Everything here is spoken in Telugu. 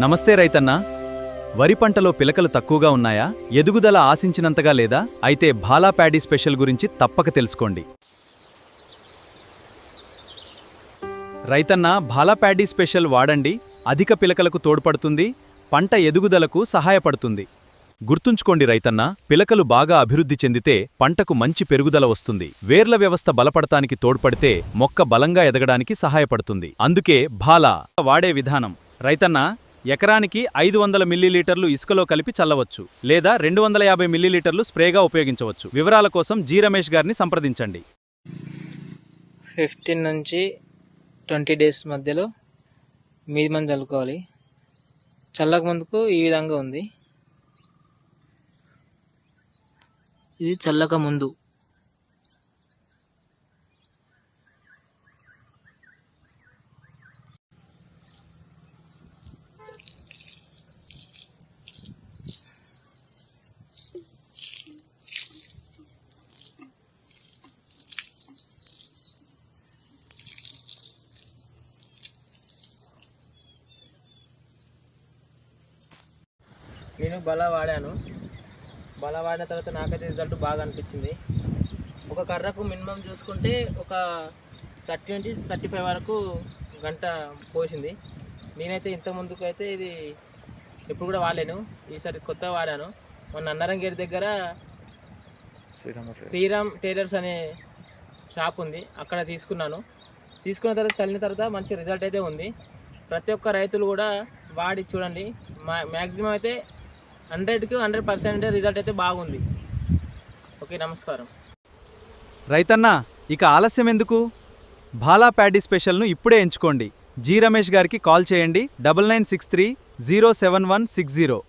నమస్తే రైతన్నా. వరి పంటలో పిలకలు తక్కువగా ఉన్నాయా? ఎదుగుదల ఆశించినంతగా లేదా? అయితే భాలా ప్యాడీ స్పెషల్ గురించి తప్పక తెలుసుకోండి. రైతన్నా, భాలా ప్యాడీ స్పెషల్ వాడండి. అధిక పిలకలకు తోడ్పడుతుంది, పంట ఎదుగుదలకు సహాయపడుతుంది. గుర్తుంచుకోండి రైతన్నా, పిలకలు బాగా అభివృద్ధి చెందితే పంటకు మంచి పెరుగుదల వస్తుంది. వేర్ల వ్యవస్థ బలపడటానికి తోడ్పడితే మొక్క బలంగా ఎదగడానికి సహాయపడుతుంది. అందుకే భాలా వాడే విధానం. రైతన్నా, ఎకరానికి 500 మిల్లీలీటర్లు ఇసుకలో కలిపి చల్లవచ్చు, లేదా 250 మిల్లీలీటర్లు స్ప్రేగా ఉపయోగించవచ్చు. వివరాల కోసం జి రమేష్ గారిని సంప్రదించండి. 15 నుంచి 20 డేస్ మధ్యలో మీది మంది చల్లుకోవాలి. చల్లక ముందుకు ఈ విధంగా ఉంది, ఇది చల్లక ముందు. నేను బలా వాడాను. బలా వాడిన తర్వాత నాకైతే రిజల్ట్ బాగా అనిపించింది. ఒక కర్రకు మినిమం చూసుకుంటే ఒక 30 నుంచి 35 వరకు గంట పోసింది. నేనైతే ఇంత ముందుకు అయితే ఇది ఎప్పుడు కూడా వాడలేను, ఈసారి కొత్తగా వాడాను. మొన్న అన్నారంగేరి దగ్గర శ్రీరామ్ టైలర్స్ అనే షాప్ ఉంది, అక్కడ తీసుకున్న తర్వాత చల్లిన తర్వాత మంచి రిజల్ట్ అయితే ఉంది. ప్రతి ఒక్క రైతులు కూడా వాడి చూడండి. మ్యాక్సిమం అయితే 100కి 100% రిజల్ట్ అయితే బాగుంది. ఓకే, నమస్కారం. రైతన్నా, ఇక ఆలస్యం ఎందుకు? భాలా ప్యాడీ స్పెషల్ను ఇప్పుడే ఎంచుకోండి. జి రమేష్ గారికి కాల్ చేయండి. 9963 07160.